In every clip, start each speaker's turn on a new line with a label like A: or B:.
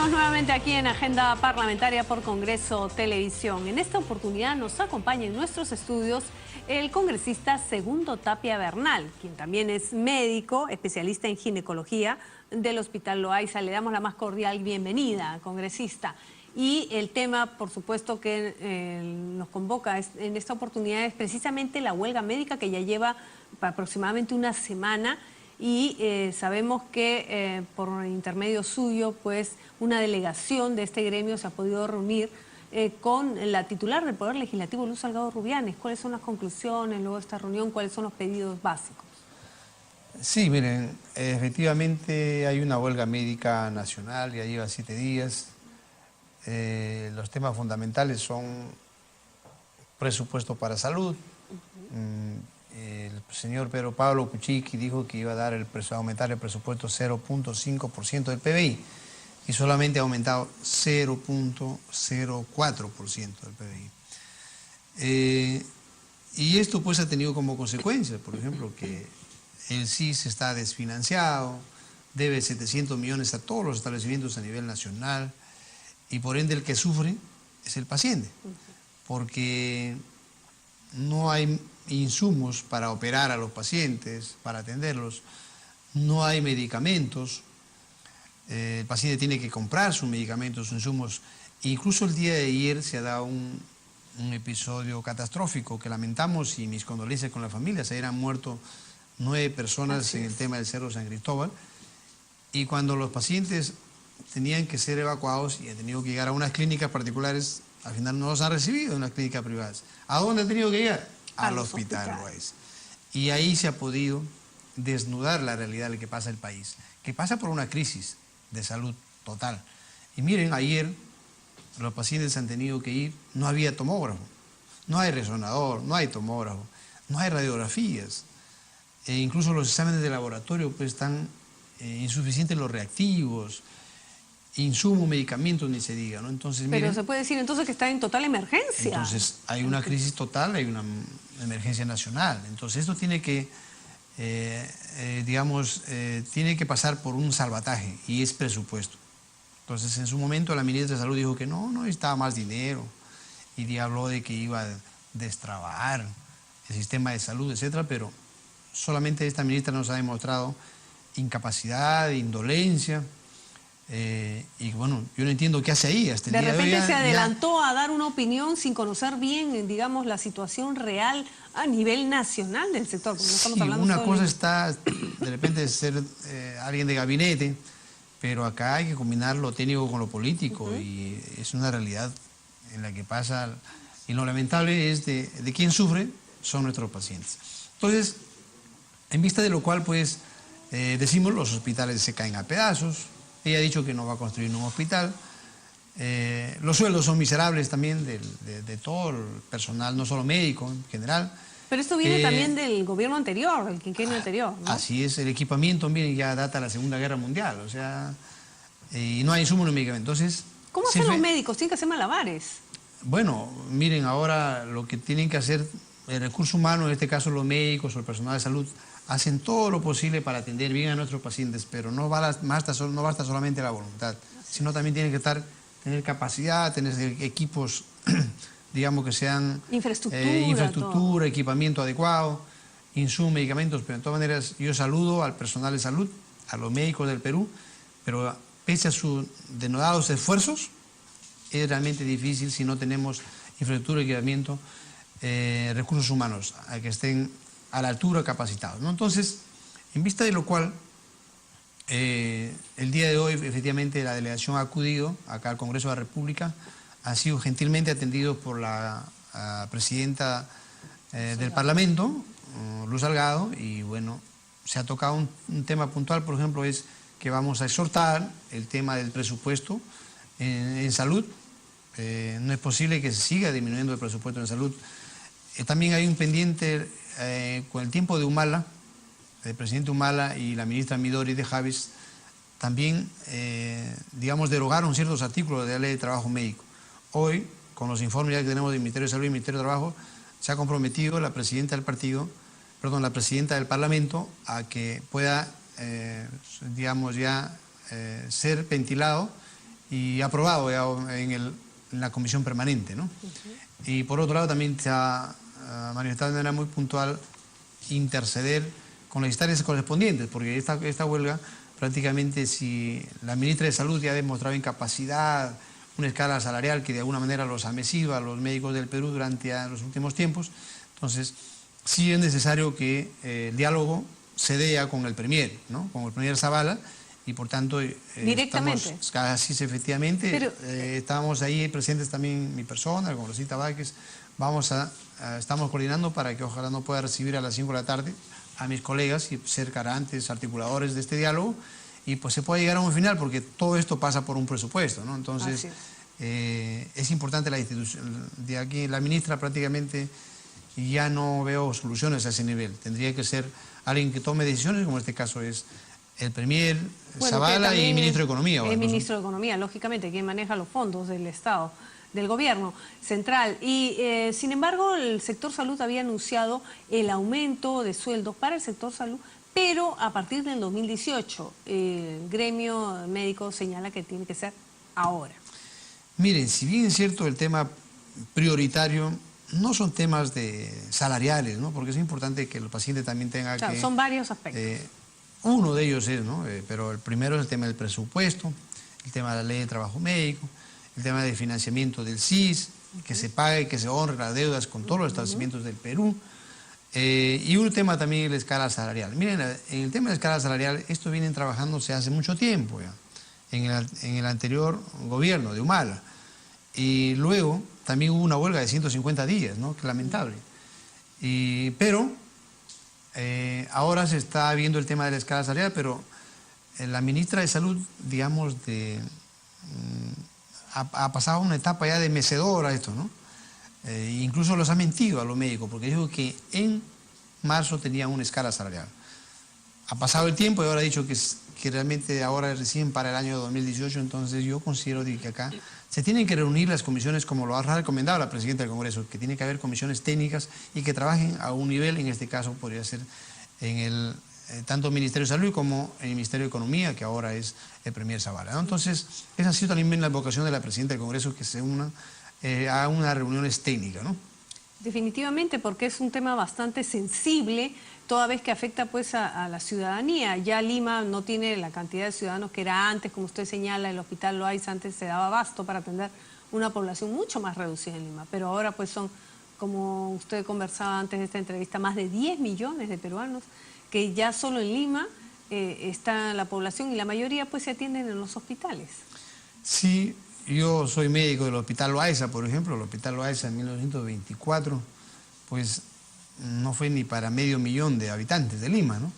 A: Estamos nuevamente aquí en Agenda Parlamentaria por Congreso Televisión. En esta oportunidad nos acompaña en nuestros estudios el congresista Segundo Tapia Bernal, quien también es médico, especialista en ginecología del Hospital Loaiza. Le damos la más cordial bienvenida, congresista. Y el tema, por supuesto, que nos convoca en esta oportunidad es precisamente la huelga médica que ya lleva aproximadamente una semana. Y sabemos que por intermedio suyo, pues una delegación de este gremio se ha podido reunir con la titular del Poder Legislativo, Luz Salgado Rubianes. ¿Cuáles son las conclusiones luego de esta reunión? ¿Cuáles son los pedidos básicos?
B: Sí, miren, efectivamente hay una huelga médica nacional, ya lleva 7 días. Los temas fundamentales son presupuesto para salud. El señor Pedro Pablo Kuczynski dijo que iba a dar aumentar el presupuesto 0.5% del PBI y solamente ha aumentado 0.04% del PBI. Y esto pues ha tenido como consecuencia, por ejemplo, que el CIS está desfinanciado, debe 700 millones a todos los establecimientos a nivel nacional y por ende el que sufre es el paciente, porque no hay insumos para operar a los pacientes, para atenderlos, no hay medicamentos, el paciente tiene que comprar sus medicamentos, sus insumos. Incluso el día de ayer se ha dado un episodio catastrófico que lamentamos y mis condolencias con la familia. Se han muerto 9 personas en el tema del Cerro San Cristóbal y cuando los pacientes tenían que ser evacuados y han tenido que llegar a unas clínicas particulares, al final no los han recibido en las clínicas privadas. ¿A dónde han tenido que llegar? Al Hospital Loaiza. Y ahí se ha podido desnudar la realidad de lo que pasa en el país, que pasa por una crisis de salud total. Y miren, ayer los pacientes han tenido que ir, no había tomógrafo, no hay resonador, no hay tomógrafo, no hay radiografías. Incluso los exámenes de laboratorio pues están insuficientes los reactivos, insumos, medicamentos, ni se diga, ¿no? Entonces,
A: pero
B: miren,
A: se puede decir entonces que está en total emergencia.
B: Entonces hay una crisis total, hay una emergencia nacional. Entonces esto tiene que, tiene que pasar por un salvataje y es presupuesto. Entonces en su momento la ministra de Salud dijo que no necesitaba más dinero y habló de que iba a destrabar el sistema de salud, etcétera, pero solamente esta ministra nos ha demostrado incapacidad, indolencia. Y bueno, yo no entiendo qué hace ahí. Hasta el
A: de
B: día
A: repente
B: de hoy
A: se adelantó a dar una opinión sin conocer bien, digamos, la situación real a nivel nacional del sector. No estamos hablando
B: una cosa está de repente ser alguien de gabinete, pero acá hay que combinar lo técnico con lo político y es una realidad en la que pasa. Y lo lamentable es de quien sufre son nuestros pacientes. Entonces, en vista de lo cual, pues, decimos los hospitales se caen a pedazos. Ella ha dicho que no va a construir un hospital. Los sueldos son miserables también de todo el personal, no solo médico en general.
A: Pero esto viene también del gobierno anterior, del quinquenio anterior, ¿no?
B: Así es, el equipamiento, miren, ya data de la Segunda Guerra Mundial, o sea, y no hay insumos ni medicamentos. Entonces,
A: ¿cómo hacen los médicos? Tienen que hacer malabares.
B: Bueno, miren, ahora lo que tienen que hacer el recurso humano, en este caso los médicos o el personal de salud, hacen todo lo posible para atender bien a nuestros pacientes, pero no basta solamente la voluntad, sino también tienen que tener capacidad, tener equipos, digamos que sean infraestructura, equipamiento adecuado, insumos, medicamentos, pero de todas maneras yo saludo al personal de salud, a los médicos del Perú, pero pese a sus denodados esfuerzos, es realmente difícil si no tenemos infraestructura, equipamiento, recursos humanos, a que estén a la altura capacitados, ¿no? Entonces, en vista de lo cual, el día de hoy, efectivamente, la delegación ha acudido acá al Congreso de la República, ha sido gentilmente atendido por la presidenta del Parlamento, Luz Salgado, y bueno, se ha tocado un tema puntual, por ejemplo, es que vamos a exhortar el tema del presupuesto en salud. No es posible que se siga disminuyendo el presupuesto en salud. También hay un pendiente con el tiempo de Humala, el presidente Humala y la ministra Midori de Javis, también, digamos, derogaron ciertos artículos de la Ley de Trabajo Médico. Hoy, con los informes ya que tenemos del Ministerio de Salud y del Ministerio de Trabajo, se ha comprometido la presidenta del la presidenta del Parlamento a que pueda, digamos, ya ser ventilado y aprobado ya en la comisión permanente, ¿no? Y por otro lado también se ha manifestado de manera muy puntual interceder con las instancias correspondientes, porque esta huelga prácticamente, si la ministra de Salud ya ha demostrado incapacidad, una escala salarial que de alguna manera los amesiva a los médicos del Perú durante los últimos tiempos, entonces sí es necesario que el diálogo se dé con el Premier, ¿no? Con el Premier Zavala, y por tanto
A: directamente.
B: Así es, efectivamente, pero, estábamos ahí presentes también mi persona, el congresista Vázquez, estamos coordinando para que ojalá no pueda recibir a las 5 de la tarde a mis colegas y ser garantes, articuladores de este diálogo, y pues se puede llegar a un final, porque todo esto pasa por un presupuesto, ¿no? Entonces es importante la institución, de aquí la ministra prácticamente ya no veo soluciones a ese nivel, tendría que ser alguien que tome decisiones, como en este caso es el Premier, Zavala y Ministro de Economía.
A: El Ministro de Economía, lógicamente, quien maneja los fondos del Estado, del gobierno central. Y sin embargo, el sector salud había anunciado el aumento de sueldos para el sector salud, pero a partir del 2018 el gremio médico señala que tiene que ser ahora.
B: Miren, si bien es cierto el tema prioritario, no son temas salariales, ¿no? Porque es importante que el paciente también tenga que...
A: Son varios aspectos.
B: Uno de ellos es, ¿no? Pero el primero es el tema del presupuesto, el tema de la ley de trabajo médico, el tema del financiamiento del SIS, que se pague y que se honre las deudas con todos los establecimientos del Perú. Y un tema también es la escala salarial. Miren, en el tema de la escala salarial, esto vienen trabajándose hace mucho tiempo ya, en el anterior gobierno de Humala. Y luego también hubo una huelga de 150 días, ¿no? Que lamentable. Pero ahora se está viendo el tema de la escala salarial, pero la ministra de Salud, digamos, ha pasado una etapa ya de mecedora esto, ¿no? Incluso los ha mentido a los médicos, porque dijo que en marzo tenían una escala salarial. Ha pasado el tiempo y ahora ha dicho que realmente ahora recién para el año 2018, entonces yo considero que acá se tienen que reunir las comisiones como lo ha recomendado la presidenta del Congreso, que tiene que haber comisiones técnicas y que trabajen a un nivel, en este caso podría ser en tanto el Ministerio de Salud como en el Ministerio de Economía, que ahora es el Premier Zavala, ¿no? Entonces, esa ha sido también la vocación de la presidenta del Congreso, que se una a unas reuniones técnicas, ¿no?
A: Definitivamente, porque es un tema bastante sensible, toda vez que afecta pues a la ciudadanía. Ya Lima no tiene la cantidad de ciudadanos que era antes, como usted señala, el Hospital Loaiza antes se daba abasto para atender una población mucho más reducida en Lima, pero ahora pues son, como usted conversaba antes de esta entrevista, más de 10 millones de peruanos que ya solo en Lima está la población y la mayoría pues se atienden en los hospitales.
B: Sí. Yo soy médico del Hospital Loaiza, por ejemplo. El Hospital Loaiza en 1924, pues no fue ni para 500.000 de habitantes de Lima, ¿no?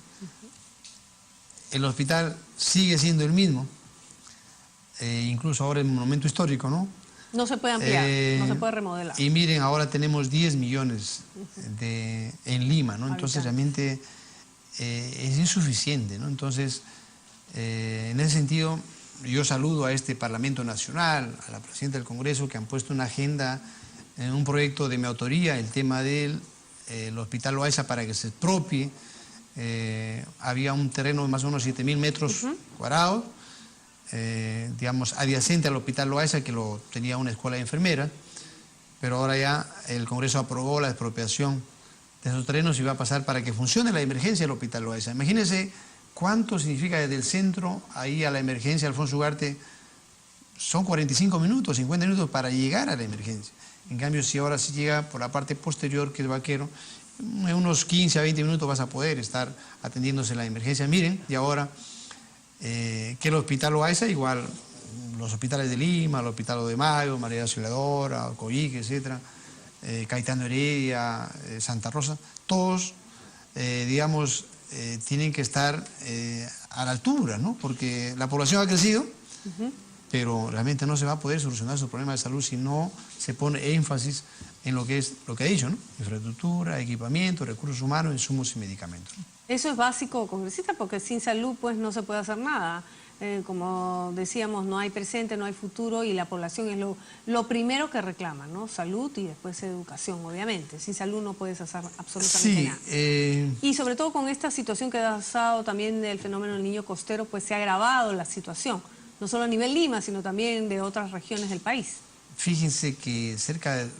B: El hospital sigue siendo el mismo, incluso ahora es un monumento histórico, ¿no?
A: No se puede ampliar, no se puede remodelar.
B: Y miren, ahora tenemos 10 millones en Lima, ¿no? Entonces realmente es insuficiente, ¿no? Entonces, en ese sentido, yo saludo a este Parlamento Nacional, a la Presidenta del Congreso, que han puesto una agenda, en un proyecto de mi autoría, el tema del Hospital Loaiza para que se expropie. Había un terreno de más o menos 7.000 metros cuadrados, digamos, adyacente al Hospital Loaiza, que lo tenía una escuela de enfermeras, pero ahora ya el Congreso aprobó la expropiación de esos terrenos y va a pasar para que funcione la emergencia del Hospital Loaiza. Imagínense cuánto significa desde el centro ahí a la emergencia Alfonso Ugarte. Son 45 minutos, 50 minutos para llegar a la emergencia. En cambio, si ahora sí llega por la parte posterior, que es Baquero, en unos 15 a 20 minutos vas a poder estar atendiéndose la emergencia. Miren, y ahora que el Hospital Loaiza, igual los hospitales de Lima, el Hospital de Mayo, María Auxiliadora, Coyique, etcétera, Caetano Heredia, Santa Rosa, todos, digamos, tienen que estar a la altura, ¿no? Porque la población ha crecido, pero realmente no se va a poder solucionar su problema de salud si no se pone énfasis en lo que ha dicho, ¿no? Infraestructura, equipamiento, recursos humanos, insumos y medicamentos, ¿no?
A: Eso es básico, congresista, porque sin salud pues no se puede hacer nada. Como decíamos, no hay presente, no hay futuro y la población es lo primero que reclama, ¿no? Salud y después educación, obviamente. Sin salud no puedes hacer absolutamente nada. Y sobre todo con esta situación que ha pasado también del fenómeno del niño costero, pues se ha agravado la situación. no solo a nivel Lima, sino también de otras regiones del país.
B: Fíjense que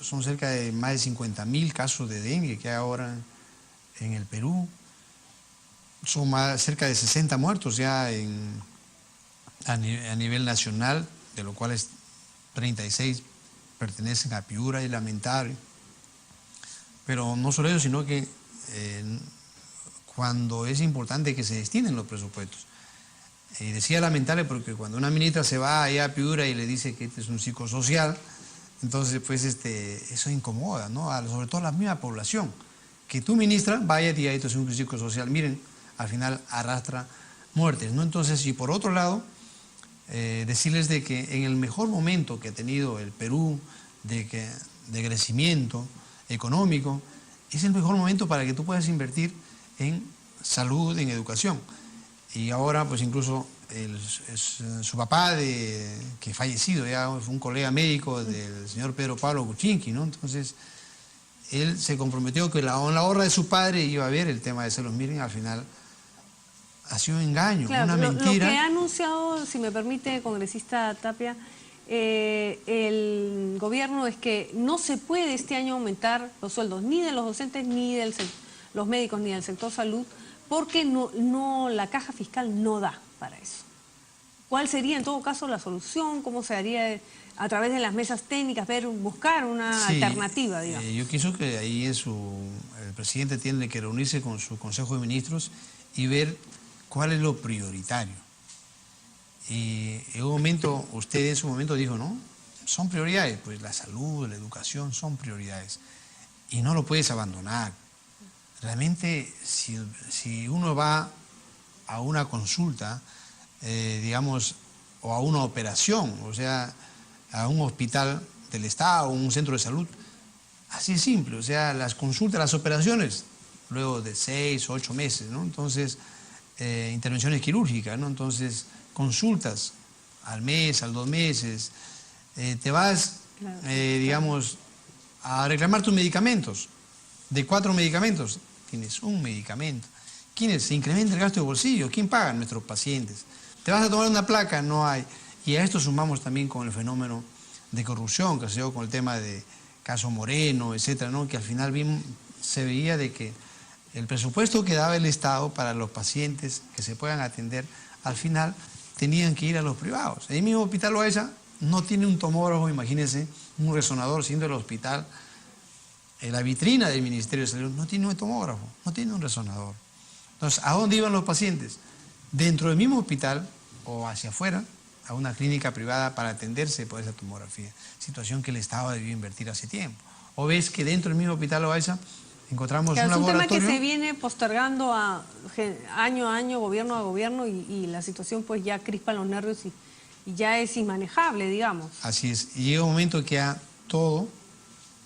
B: son cerca de más de 50.000 casos de dengue que hay ahora en el Perú. Son cerca de 60 muertos ya a nivel nacional, de los cuales 36 pertenecen a Piura, y lamentable. Pero no solo eso, sino que cuando es importante que se destinen los presupuestos. Y decía lamentable porque cuando una ministra se va allá a Piura y le dice que este es un psicosocial, entonces pues eso incomoda, ¿no? Sobre todo a la misma población. Que tu ministra vaya y diga esto es un psicosocial, miren, al final arrastra muertes, ¿no? Entonces, y por otro lado, decirles de que en el mejor momento que ha tenido el Perú de crecimiento económico, es el mejor momento para que tú puedas invertir en salud, en educación. Y ahora, pues incluso su papá, que fallecido, ya fue un colega médico del señor Pedro Pablo Kuczynski, ¿no? Entonces, él se comprometió que en la honra de su padre iba a ver el tema de salud. Miren, al final ha sido un engaño,
A: claro,
B: una mentira.
A: Lo que ha anunciado, si me permite, congresista Tapia, el gobierno es que no se puede este año aumentar los sueldos ni de los docentes, ni de los médicos, ni del sector salud, porque la caja fiscal no da para eso. ¿Cuál sería en todo caso la solución? ¿Cómo se haría a través de las mesas técnicas, buscar una alternativa, digamos?
B: Yo pienso que ahí el presidente tiene que reunirse con su Consejo de Ministros y ver cuál es lo prioritario. Y en un momento, usted en su momento dijo, ¿no? Son prioridades, pues la salud, la educación son prioridades. Y no lo puedes abandonar. Realmente, si uno va a una consulta, digamos, o a una operación, o sea, a un hospital del Estado, un centro de salud, así es simple, o sea, las consultas, las operaciones, luego de 6 o 8 meses, ¿no? Entonces, intervenciones quirúrgicas, ¿no? Entonces, consultas al mes, al 2 meses, te vas, digamos, a reclamar tus medicamentos. De 4 medicamentos, tienes un medicamento. ¿Quiénes? Se incrementa el gasto de bolsillo. ¿Quién paga? Nuestros pacientes. ¿Te vas a tomar una placa? No hay. Y a esto sumamos también con el fenómeno de corrupción que se dio con el tema de caso Moreno, etcétera, ¿no? Que al final se veía de que el presupuesto que daba el Estado para los pacientes que se puedan atender, al final tenían que ir a los privados. El mismo Hospital Loaiza no tiene un tomógrafo, imagínense, un resonador, siendo el hospital, la vitrina del Ministerio de Salud, no tiene un tomógrafo, no tiene un resonador. Entonces, ¿a dónde iban los pacientes? Dentro del mismo hospital o hacia afuera, a una clínica privada para atenderse por esa tomografía. Situación que el Estado debió invertir hace tiempo. O ves que dentro del mismo Hospital Loaiza encontramos un laboratorio.
A: Es un tema que se viene postergando año a año, gobierno a gobierno, y la situación pues ya crispa los nervios y ya es inmanejable, digamos.
B: Así es. Y llega un momento que ya todo,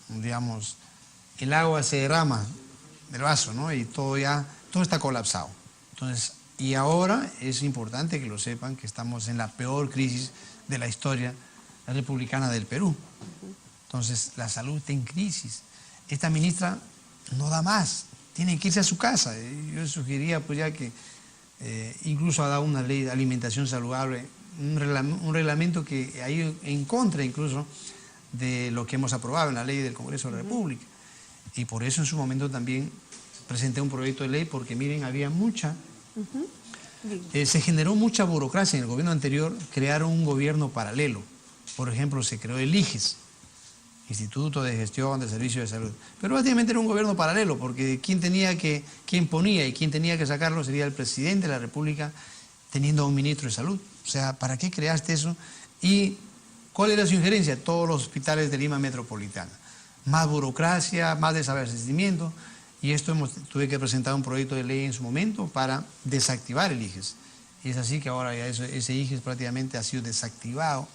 B: digamos, el agua se derrama del vaso, ¿no? Y todo está colapsado. Entonces, y ahora es importante que lo sepan que estamos en la peor crisis de la historia republicana del Perú. Entonces, la salud está en crisis. Esta ministra no da más, tiene que irse a su casa. Yo sugeriría pues ya que incluso ha dado una ley de alimentación saludable, un reglamento que ha ido en contra incluso de lo que hemos aprobado en la ley del Congreso de la República. Y por eso en su momento también presenté un proyecto de ley, porque miren, había se generó mucha burocracia en el gobierno anterior, crearon un gobierno paralelo. Por ejemplo, se creó el IGES, Instituto de Gestión de Servicios de Salud. Pero básicamente era un gobierno paralelo, porque quien ponía y quien tenía que sacarlo sería el presidente de la República, teniendo un ministro de Salud. O sea, ¿para qué creaste eso? ¿Y cuál era su injerencia? Todos los hospitales de Lima Metropolitana. Más burocracia, más desabastecimiento. Y esto tuve que presentar un proyecto de ley en su momento para desactivar el IGES. Y es así que ahora ya ese IGES prácticamente ha sido desactivado,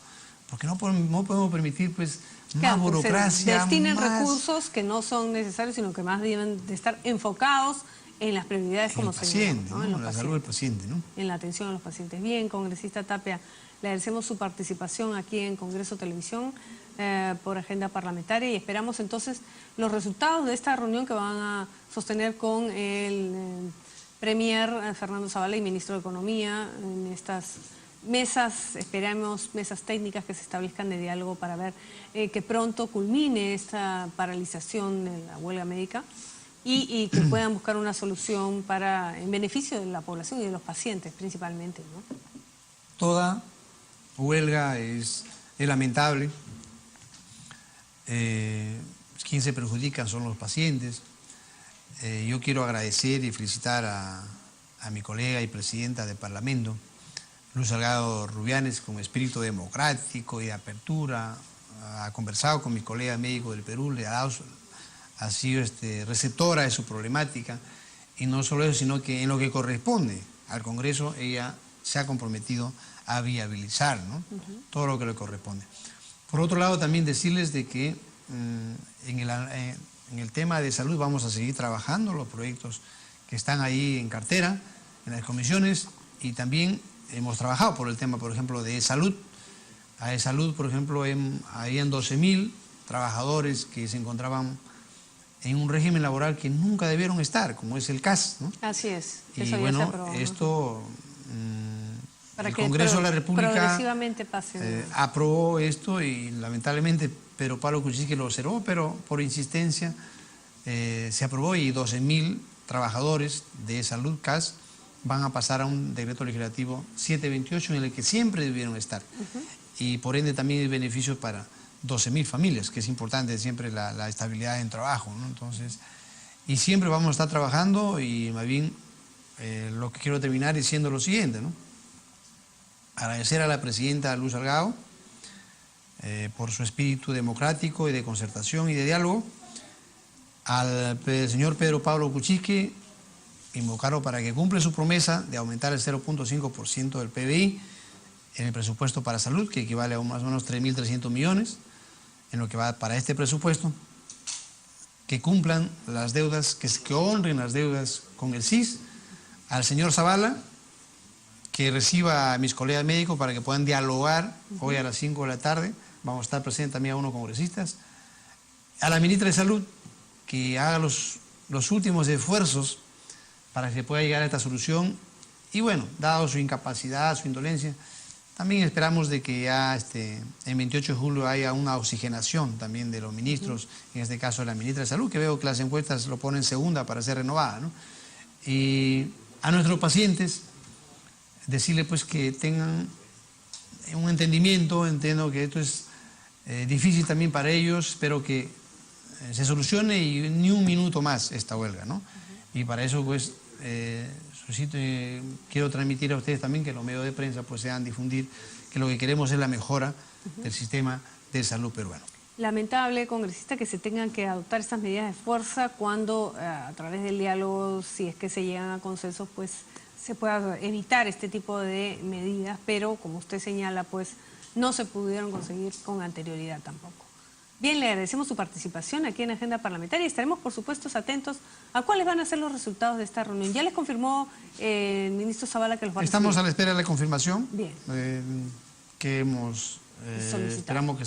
B: porque no podemos permitir pues más burocracia.
A: Destinen recursos que no son necesarios, sino que más deben de estar enfocados en las prioridades como
B: paciente, ¿no? En la salud del paciente, ¿no?
A: En la atención a los pacientes. Bien, congresista Tapia, le agradecemos su participación aquí en Congreso Televisión por agenda parlamentaria y esperamos entonces los resultados de esta reunión que van a sostener con el Premier Fernando Zavala y Ministro de Economía en estas mesas, esperamos mesas técnicas que se establezcan de diálogo para ver que pronto culmine esta paralización de la huelga médica y que puedan buscar una solución en beneficio de la población y de los pacientes principalmente, ¿no?
B: Toda huelga es lamentable. Quien se perjudica son los pacientes. Yo quiero agradecer y felicitar a mi colega y presidenta del Parlamento, Luz Salgado Rubianes, con espíritu democrático y de apertura. Ha conversado con mis colegas médicos del Perú, ha sido receptora de su problemática, y no solo eso, sino que en lo que corresponde al Congreso, ella se ha comprometido a viabilizar, ¿no? Todo lo que le corresponde. Por otro lado, también decirles de que en el tema de salud vamos a seguir trabajando los proyectos que están ahí en cartera, en las comisiones, y también hemos trabajado por el tema, por ejemplo, de salud. A salud, por ejemplo, habían 12.000 trabajadores que se encontraban en un régimen laboral que nunca debieron estar, como es el CAS, ¿no?
A: Así es.
B: Y
A: eso
B: bueno,
A: ya se aprobó,
B: esto,
A: para
B: el
A: que
B: Congreso de la República
A: progresivamente pase.
B: Aprobó esto y lamentablemente Pedro Pablo Kuczynski lo observó, pero por insistencia se aprobó, y 12.000 trabajadores de salud CAS van a pasar a un decreto legislativo 728 en el que siempre debieron estar. Y por ende también hay beneficios para 12.000 familias, que es importante siempre la estabilidad en trabajo, ¿no? Entonces, y siempre vamos a estar trabajando, y más bien lo que quiero terminar diciendo lo siguiente, ¿no? Agradecer a la presidenta Luz Salgado por su espíritu democrático y de concertación y de diálogo, al señor Pedro Pablo Kuczynski, invocarlo para que cumpla su promesa de aumentar el 0.5% del PBI en el presupuesto para salud, que equivale a más o menos 3.300 millones, en lo que va para este presupuesto, que cumplan las deudas, que honren las deudas con el CIS, al señor Zavala, que reciba a mis colegas médicos para que puedan dialogar hoy a las 5 de la tarde, vamos a estar presentes también algunos congresistas, a la ministra de Salud, que haga los últimos esfuerzos para que pueda llegar a esta solución, y bueno, dado su incapacidad, su indolencia, también esperamos de que ya en 28 de julio haya una oxigenación también de los ministros, en este caso de la ministra de Salud, que veo que las encuestas lo ponen segunda para ser renovada, ¿no? Y a nuestros pacientes, decirles pues que tengan un entendimiento. Entiendo que esto es difícil también para ellos, espero que se solucione y ni un minuto más esta huelga, ¿no? Y para eso pues quiero transmitir a ustedes también que los medios de prensa pues sean difundir que lo que queremos es la mejora del sistema de salud peruano.
A: Lamentable, congresista, que se tengan que adoptar estas medidas de fuerza cuando a través del diálogo, si es que se llegan a consensos, pues se pueda evitar este tipo de medidas, pero como usted señala, pues no se pudieron conseguir con anterioridad tampoco. Bien, le agradecemos su participación aquí en Agenda Parlamentaria y estaremos, por supuesto, atentos a cuáles van a ser los resultados de esta reunión. ¿Ya les confirmó el ministro Zavala que los va a recibir?
B: Estamos a la espera de la confirmación.
A: Bien.
B: Que hemos esperamos que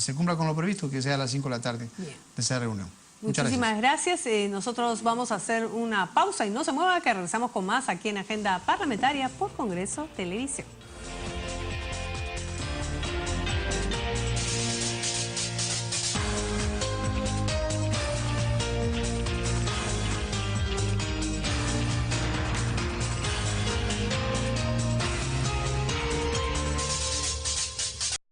B: se cumpla con lo previsto, que sea a las 5 de la tarde de esa reunión.
A: Muchísimas gracias. Nosotros vamos a hacer una pausa y no se mueva, que regresamos con más aquí en Agenda Parlamentaria por Congreso Televisión.